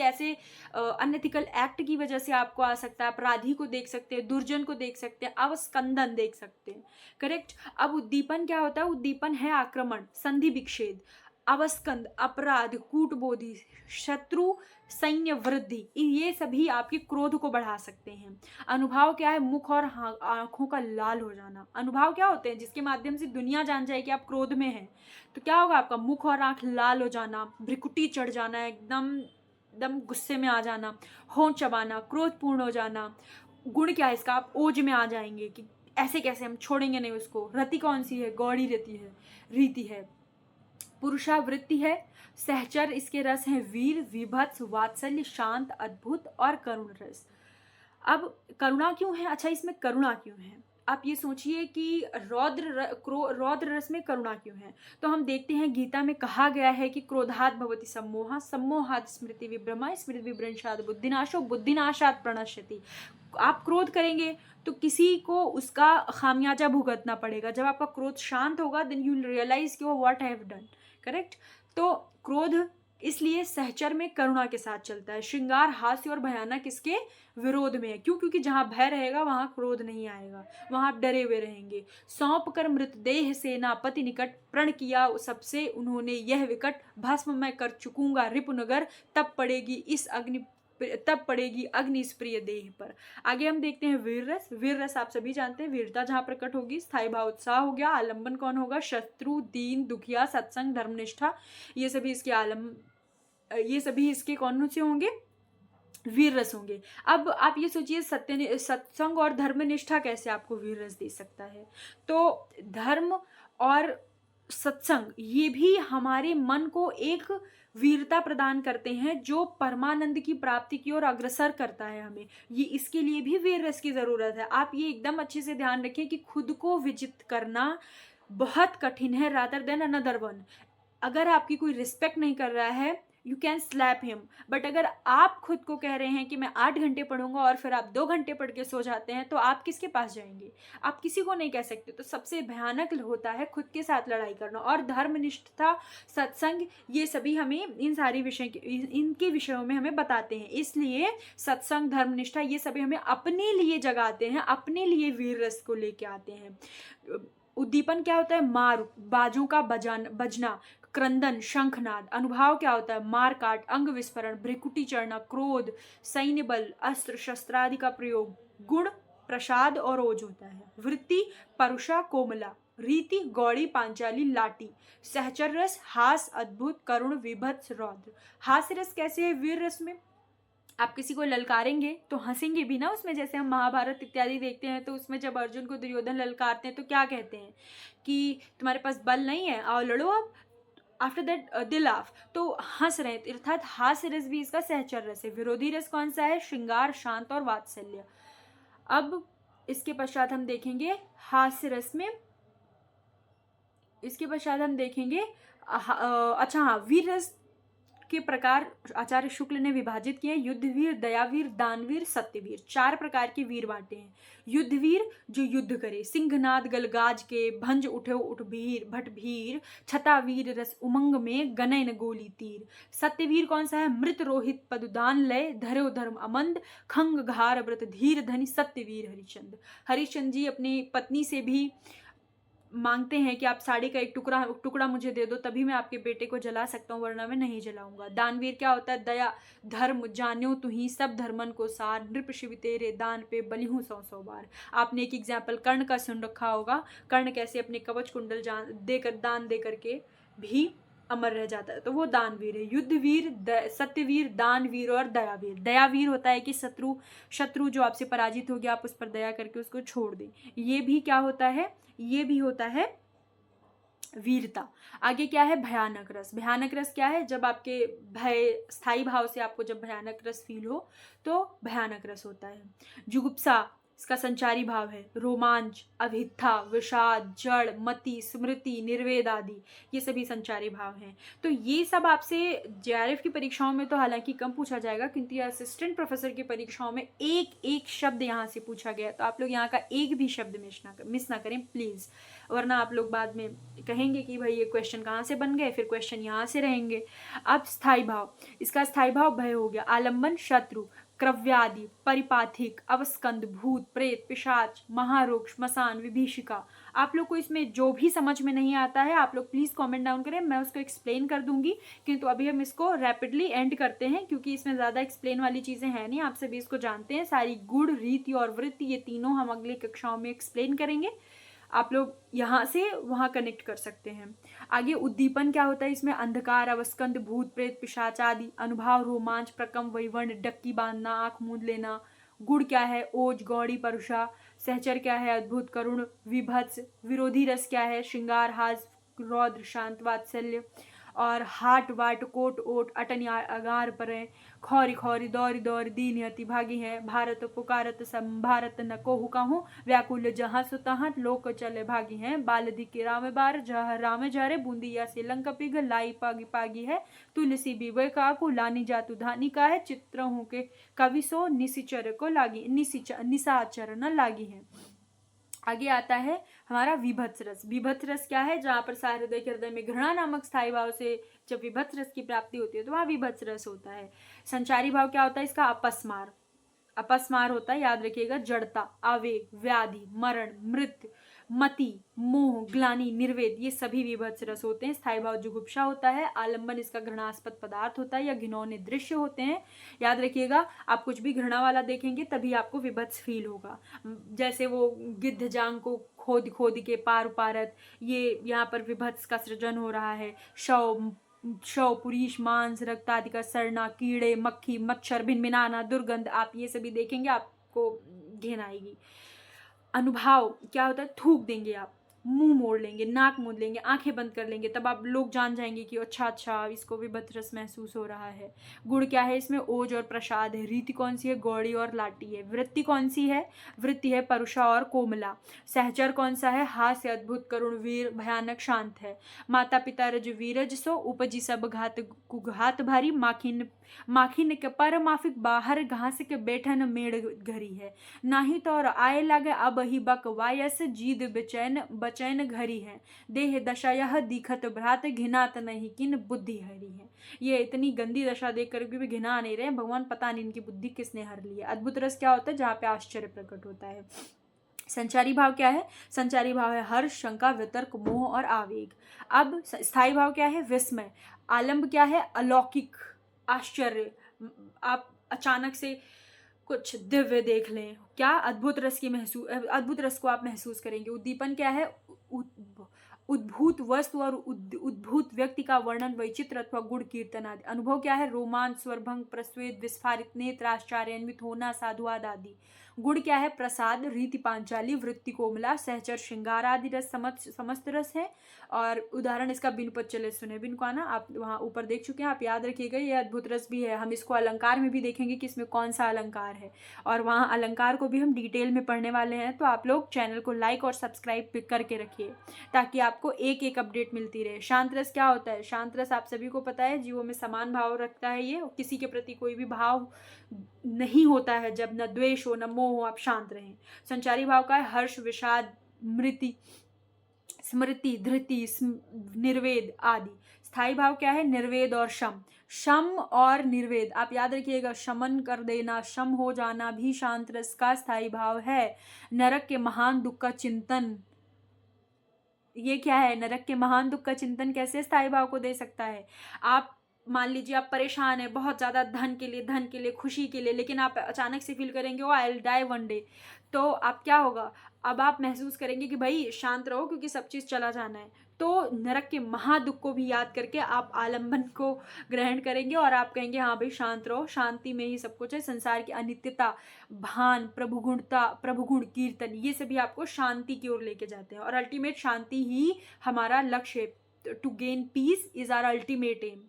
ऐसे अनएथिकल एक्ट की वजह से आपको आ सकता है। अपराधी को देख सकते हैं, दुर्जन को देख सकते हैं, अवस्कंदन देख सकते हैं। करेक्ट। अब उद्दीपन क्या होता है? उद्दीपन है आक्रमण, संधि विक्षेद, अवस्कंद, अपराध, कूटबोधी, शत्रु, सैन्य वृद्धि, ये सभी आपके क्रोध को बढ़ा सकते हैं। अनुभव क्या है? मुख और आंखों का लाल हो जाना। अनुभव क्या होते हैं? जिसके माध्यम से दुनिया जान जाए कि आप क्रोध में हैं। तो क्या होगा? आपका मुख और आंख लाल हो जाना, भ्रिकुटी चढ़ जाना, एकदम गुस्से में आ जाना, होंठ चबाना, क्रोधपूर्ण हो जाना। गुण क्या है इसका? आप ओज में आ जाएंगे कि ऐसे कैसे, हम छोड़ेंगे नहीं उसको। रति कौन सी है? गौड़ी रीति है। पुरुषावृत्ति है। सहचर इसके रस हैं वीर, विभत्स, वात्सल्य, शांत, अद्भुत और करुण रस। अब करुणा क्यों है? अच्छा, इसमें करुणा क्यों है? आप ये सोचिए कि रौद्र रस में करुणा क्यों है? तो हम देखते हैं गीता में कहा गया है कि क्रोधात् भवति सम्मोहः, सम्मोहात् स्मृति विभ्रमः, स्मृति विभ्रंशात् बुद्धिनाशो, बुद्धिनाशात् प्रणश्यति। आप क्रोध करेंगे तो किसी को उसका खामियाजा भुगतना पड़ेगा। जब आपका क्रोध शांत होगा देन यू विल रियलाइज कि what I have done. Correct. तो क्रोध इसलिए सहचर में करुणा के साथ चलता है। श्रृंगार, हास्य और भयानक इसके विरोध में है। क्यों? क्योंकि जहां भय रहेगा वहां क्रोध नहीं आएगा, वहां आप डरे हुए रहेंगे। सौंप कर मृतदेह सेनापति निकट, प्रण किया सबसे उन्होंने यह विकट, भस्म मैं कर चुकूंगा रिपुनगर, तब पड़ेगी अग्नि इस प्रिय देह पर। आगे हम देखते हैं वीर रस आप सभी जानते हैं। वीरता जहां प्रकट होगी, स्थायी भाव उत्साह हो गया। आलंबन कौन होगा? शत्रु, दीन, दुखिया, सत्संग, धर्मनिष्ठा, ये सभी इसके कौन से होंगे? वीर रस होंगे। अब आप ये सोचिए सत्संग और धर्मनिष्ठा कैसे आपको वीर रस दे सकता है। तो धर्म और सत्संग ये भी हमारे मन को एक वीरता प्रदान करते हैं जो परमानंद की प्राप्ति की ओर अग्रसर करता है हमें। ये इसके लिए भी वीर रस की जरूरत है। आप ये एकदम अच्छे से ध्यान रखें कि खुद को विजित करना बहुत कठिन है रादर देन अनदर वन। अगर आपकी कोई रिस्पेक्ट नहीं कर रहा है, you can slap him. But अगर आप खुद को कह रहे हैं कि मैं 8 घंटे पढ़ूंगा और फिर आप 2 घंटे पढ़ के सो जाते हैं, तो आप किसके पास जाएंगे? आप किसी को नहीं कह सकते। तो सबसे भयानक होता है खुद के साथ लड़ाई करना। और धर्मनिष्ठता, सत्संग, ये सभी हमें इन सारी इनके विषयों में हमें बताते हैं। इसलिए सत्संग, धर्मनिष्ठा ये सभी हमें अपने लिए जगाते हैं, अपने लिए वीर रस को लेके आते हैं। उद्दीपन क्या होता है? मार, बाजों का बजना, क्रंदन, शंखनाद। अनुभाव क्या होता है? मार काट, अंग विस्फोरण, भ्रिकुटी चढ़ना, क्रोध, सैन्य बल, अस्त्र शस्त्र आदि का प्रयोग। गुण प्रसाद और ओज होता है। वृत्ति परुषा कोमला, रीति गौड़ी पांचाली लाटी। सहचर रस हास अद्भुत करुण विभत्स रौद्र। हास्य रस कैसे है वीर रस में? आप किसी को ललकारेंगे तो हंसेंगे भी ना उसमें। जैसे हम महाभारत इत्यादि देखते हैं तो उसमें जब अर्जुन को दुर्योधन ललकारते हैं तो क्या कहते हैं कि तुम्हारे पास बल नहीं है, आओ लड़ो अब। After that they laugh. तो हंस रहे हैं, अर्थात हास्य रस भी इसका सहचर रस है। विरोधी रस कौन सा है? श्रृंगार, शांत और वात्सल्य। अब इसके पश्चात हम देखेंगे हास्य रस में, इसके पश्चात हम देखेंगे अच्छा हाँ, वीर रस के प्रकार आचार्य शुक्ल ने विभाजित किए। युद्धवीर, दयावीर, दानवीर, सत्यवीर। 4 प्रकार के वीर बांटे हैं। युद्धवीर जो युद्ध करे, सिंहनाद गलगाज के, भंज उठे उठभीर भटभीर, छतावीर रस उमंग में, गनयन गोली तीर। सत्यवीर कौन सा है? मृत रोहित पदुदान लय, धर्यो धर्म अमंद, खंग घार व्रत धीर धनि, सत्यवीर हरिचंद। हरिचंद जी अपनी पत्नी से भी मांगते हैं कि आप साड़ी का एक टुकड़ा मुझे दे दो, तभी मैं आपके बेटे को जला सकता हूँ, वरना मैं नहीं जलाऊंगा। दानवीर क्या होता है? दया धर्म जान्यो तुही सब धर्मन को सार, नृप शिव तेरे दान पे बलि हूँ 100 बार। आपने एक एग्जाम्पल कर्ण का सुन रखा होगा। कर्ण कैसे अपने कवच कुंडल दान दे करके भी अमर रह जाता है, तो वो दानवीर है। युद्धवीर, सत्यवीर, दानवीर और दयावीर। दयावीर होता है कि शत्रु जो आपसे पराजित हो गया, आप उस पर दया करके उसको छोड़ दें। ये भी क्या होता है? ये भी होता है वीरता। आगे क्या है? भयानक रस। भयानक रस क्या है? जब आपके भय, स्थायी भाव से आपको जब भयानक रस फील हो तो भयानक रस होता है। जुगुप्सा इसका संचारी भाव है। रोमांच, अभिथा, विषाद, जड़, मति, स्मृति, निर्वेद आदि ये सभी संचारी भाव हैं। तो ये सब आपसे जेआरएफ की परीक्षाओं में तो हालांकि कम पूछा जाएगा, क्योंकि असिस्टेंट प्रोफेसर की परीक्षाओं में एक एक शब्द यहाँ से पूछा गया। तो आप लोग यहाँ का एक भी शब्द मिस ना करें प्लीज़, वरना आप लोग बाद में कहेंगे कि भाई ये क्वेश्चन कहाँ से बन गए, फिर क्वेश्चन यहाँ से रहेंगे। अब स्थायी भाव, इसका स्थायी भाव भय हो गया। आलम्बन शत्रु, क्रव्यादि, परिपाथिक, अवस्कंद, भूत प्रेत, पिशाच, महारोग, श्मशान, विभीषिका। आप लोग को इसमें जो भी समझ में नहीं आता है आप लोग प्लीज़ कमेंट डाउन करें, मैं उसको एक्सप्लेन कर दूंगी। किंतु अभी हम इसको रैपिडली एंड करते हैं, क्योंकि इसमें ज़्यादा एक्सप्लेन वाली चीज़ें हैं नहीं, आप सभी इसको जानते हैं। सारी गुण, रीति और वृत्ति ये तीनों हम अगली कक्षाओं में एक्सप्लेन करेंगे। आप लोग यहाँ से वहाँ कनेक्ट कर सकते हैं। आगे उद्दीपन क्या होता है? इसमें अंधकार, अवस्कंद, भूत प्रेत, पिशाच आदि। अनुभाव, रोमांच, प्रकंप, वैवर्ण, डक्की बांधना, आंख मूंद लेना। गुड़ क्या है? ओज, गौड़ी, परुषा। सहचर क्या है? अद्भुत, करुण, विभत्स। विरोधी रस क्या है? श्रृंगार, हास, रौद्र, शांत, वात्सल्य। और हाट वाट, कोट ओट, अटन अगार परे, खौरी खौरी, दौरी दौरी, दीन अति भागी है। भारत पुकारत संभारत न कोहु कहूँ, व्याकुल जहाँ सुतहाँ लोक चले भागी हैं। बालदी के राम बार, जह राम जरे, बूंदिया से लंक पिघ, लाई पागी पागी है। तुलसी बीबे काकू, लानी जातु धानी का है। चित्र हूँ के कवि सो, निशिचर को लागी, निशाचर न लागी है। आगे आता है हमारा विभत्स रस। विभत्स रस क्या है? जहाँ पर सहृदय के हृदय में घृणा नामक स्थायी भाव से जब विभत्स रस की प्राप्ति होती है तो वहाँ विभत्स रस होता है। संचारी भाव क्या होता है इसका? अपस्मार। अपस्मार होता है, याद रखिएगा, जड़ता, आवेग, व्याधि, मरण, मृत्यु, मति, मोह, ग्लानि, निर्वेद, ये सभी विभत्स रस होते हैं। स्थायी भाव जुगुप्सा होता है। आलंबन इसका घृणास्पद पदार्थ होता है या घिनौने दृश्य होते हैं। याद रखिएगा, आप कुछ भी घृणा वाला देखेंगे तभी आपको विभत्स फील होगा। जैसे वो गिद्ध जांग को खोद खोद के पार उपारत, ये यहाँ पर विभत्स का सृजन हो रहा है। शव, शव, पुरीश, मांस, रक्त आदि का सड़ना, कीड़े, मक्खी, मच्छर, भिनभिनाना, दुर्गंध, आप ये सभी देखेंगे आपको घिन आएगी। अनुभाव क्या होता है, थूक देंगे आप, मुंह मोड़ लेंगे, नाक मूंद लेंगे, आंखें बंद कर लेंगे, तब आप लोग जान जाएंगे कि अच्छा अच्छा इसको भी भद्रस महसूस हो रहा है। गुण क्या है इसमें, ओज और प्रसाद है। रीति कौन सी है, गौड़ी और लाटी है। वृत्ति कौन सी है, वृत्ति है परुषा और कोमला। सहचर कौन सा है, हास्य, अद्भुत, करुण, वीर, भयानक, शांत है। माता पिता रजवीरज सो उपजी सब घात कुघात भारी। माखिन माखिन के पर माफिक बाहर घास के बैठन मेड़ घरी है। नाही तो और आए लागे अब ही बक वायस जीद बचैन घरी है। देह दशा यह दिखत भ्रात घिनात नहीं किन बुद्धि हरी है। ये इतनी गंदी दशा देख कर भी घिना नहीं रहे, भगवान पता नहीं इनकी बुद्धि किसने हर ली है। अद्भुत रस क्या होता है, जहाँ पे आश्चर्य प्रकट होता है। संचारी भाव क्या है, संचारी भाव है हर्ष, शंका, वितर्क, मोह और आवेग। अब स्थायी भाव क्या है, विस्मय। आलंब क्या है, अलौकिक, आश्चर्य, आप अचानक से कुछ दिव्य देख लें, क्या अद्भुत रस की अद्भुत रस को आप महसूस करेंगे। उद्दीपन क्या है, उद्भूत वस्तु और उद्भूत व्यक्ति का वर्णन, वैचित्र अथवा गुण, कीर्तन आदि। अनुभव क्या है, रोमांच, स्वरभंग, प्रस्वेद, विस्फारित नेत्र, आश्चर्यान्वित होना, साधुवाद आदि। गुण क्या है, प्रसाद, रीति, पांचाली, वृत्ति, कोमला, सहचर, श्रृंगार आदि रस समस्त रस है। और उदाहरण इसका बिनुपत चले सुने। बिन को आना आप वहाँ ऊपर देख चुके हैं, आप याद रखिएगा, ये अद्भुत रस भी है। हम इसको अलंकार में भी देखेंगे कि इसमें कौन सा अलंकार है, और वहाँ अलंकार को भी हम डिटेल में पढ़ने वाले हैं। तो आप लोग चैनल को लाइक और सब्सक्राइब करके रखिए ताकि आपको एक एक अपडेट मिलती रहे। शांत रस क्या होता है, शांत रस आप सभी को पता है, जीवों में समान भाव रखता है। ये किसी के प्रति कोई भी भाव नहीं होता है, जब न द्वेष हो न मोह हो, आप शांत रहें। संचारी भाव का है हर्ष, विषाद, स्मृति, धृति, निर्वेद आदि। स्थायी भाव क्या है, निर्वेद और शम। शम और निर्वेद आप याद रखिएगा, शमन कर देना, शम हो जाना भी शांत रस का स्थायी भाव है। नरक के महान दुख का चिंतन, ये क्या है, नरक के महान दुख का चिंतन कैसे स्थायी भाव को दे सकता है। आप मान लीजिए आप परेशान है बहुत ज़्यादा धन के लिए, खुशी के लिए, लेकिन आप अचानक से फील करेंगे, oh I will die one day, तो आप क्या होगा, अब आप महसूस करेंगे कि भाई शांत रहो क्योंकि सब चीज़ चला जाना है। तो नरक के महादुख को भी याद करके आप आलंबन को ग्रहण करेंगे और आप कहेंगे हाँ भाई शांत रहो, शांति में ही सब कुछ है। संसार की अनित्यता, भान, प्रभुगुण, कीर्तन, ये सभी आपको शांति की ओर लेके जाते हैं, और अल्टीमेट शांति ही हमारा लक्ष्य है। To gain peace is our ultimate aim.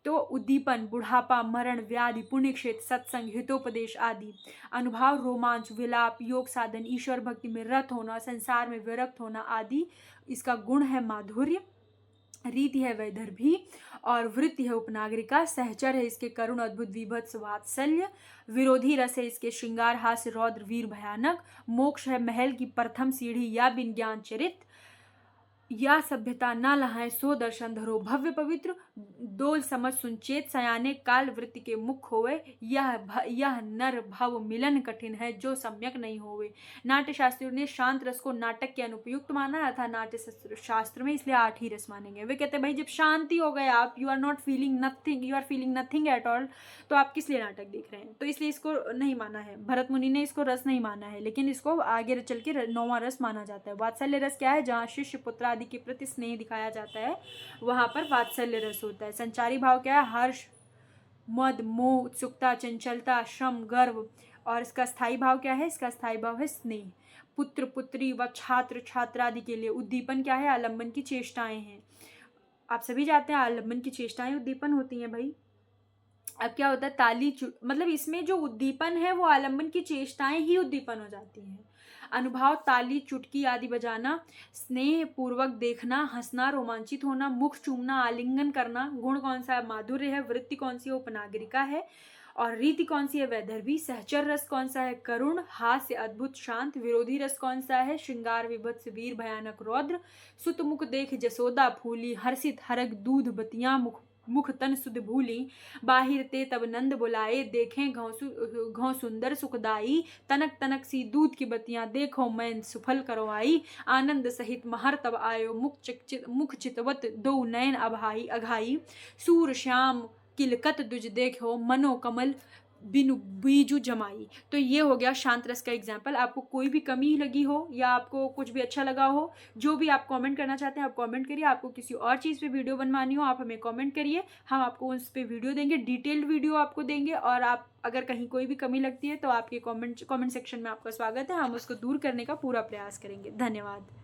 तो उद्दीपन, बुढ़ापा, मरण, व्याधि, पुण्य क्षेत्र, सत्संग, हितोपदेश आदि। अनुभाव, रोमांच, विलाप, योग साधन, ईश्वर भक्ति में रत होना, संसार में विरक्त होना आदि। इसका गुण है माधुर्य, रीति है वैदर्भी, और वृत्ति है उपनागरिका। सहचर है इसके करुण, अद्भुत, विभत्स, वात्सल्य। विरोधी रस है इसके श्रृंगार, हास्य, रौद्र, वीर, भयानक। मोक्ष है महल की प्रथम सीढ़ी या बिन ज्ञान चरित, या सभ्यता ना लहाए सो दर्शन धरो भव्य पवित्र। डोल समझ सुनचेत सयाने, काल वृत्ति के मुख होवे, यह नर भव मिलन कठिन है जो सम्यक नहीं होवे। नाट्य शास्त्रियों ने शांत रस को नाटक के अनुपयुक्त माना था नाट्य शास्त्र में, इसलिए 8 ही रस मानेंगे। वे कहते हैं भाई जब शांति हो गए आप, you are not feeling nothing, you are feeling nothing at all, तो आप किस लिए नाटक देख रहे हैं। तो इसलिए इसको नहीं माना है, भरत मुनि ने इसको रस नहीं माना है, लेकिन इसको आगे चल के 9वां रस माना जाता है। वात्सल्य रस क्या है, जहाँ शिष्य पुत्र आदि के प्रति स्नेह दिखाया जाता है, वहां पर वात्सल्य रस होता है। संचारी भाव क्या है, हर्ष, मद, मोह, उत्सुकता, चंचलता, श्रम, गर्व। और इसका स्थायी भाव क्या है, इसका स्थायी भाव है स्नेह, पुत्र, पुत्री व छात्र, छात्रा आदि के लिए। उद्दीपन क्या है, आलम्बन की चेष्टाएं हैं। आप सभी जानते हैं आलम्बन की चेष्टाएं उद्दीपन होती हैं भाई। अब क्या होता है, ताली मतलब इसमें जो उद्दीपन है वो आलम्बन की चेष्टाएं ही उद्दीपन हो जाती हैं। अनुभाव, ताली, चुटकी आदि बजाना। स्नेह पूर्वक देखना, हंसना, रोमांचित होना, मुख चूमना, आलिंगन करना। गुण कौन सा है, माधुर्य है। वृत्ति कौन सी है, उपनागरिका है। और रीति कौन सी है, वैदर्भी। सहचर रस कौन सा है, करुण, हास्य, अद्भुत, शांत। विरोधी रस कौन सा है, श्रृंगार, विभत्स, वीर, भयानक, रौद्र। सुत मुख देख जसोदा फूली, हर्षित हरक दूध बतियां, मुख तन सुध भूली। बाहिर ते तब नंद बुलाए, देखें घौ सुंदर सुखदाई। तनक तनक सी दूध की बतियां, देखो मैन सुफल करवाई। आनंद सहित महर तब आयो, मुख चितवत दो नयन अघाई। सूर श्याम किलकत दुज देखो, मनो कमल बिनु बीजू जमाई। तो ये हो गया शांत रस का एग्जाम्पल। आपको कोई भी कमी लगी हो या आपको कुछ भी अच्छा लगा हो, जो भी आप कमेंट करना चाहते हैं आप कमेंट करिए। आपको किसी और चीज़ पे वीडियो बनवानी हो आप हमें कमेंट करिए, हम आपको उस पर वीडियो देंगे, डिटेल्ड वीडियो आपको देंगे। और आप अगर कहीं कोई भी कमी लगती है तो आपके कमेंट सेक्शन में आपका स्वागत है, हम उसको दूर करने का पूरा प्रयास करेंगे। धन्यवाद।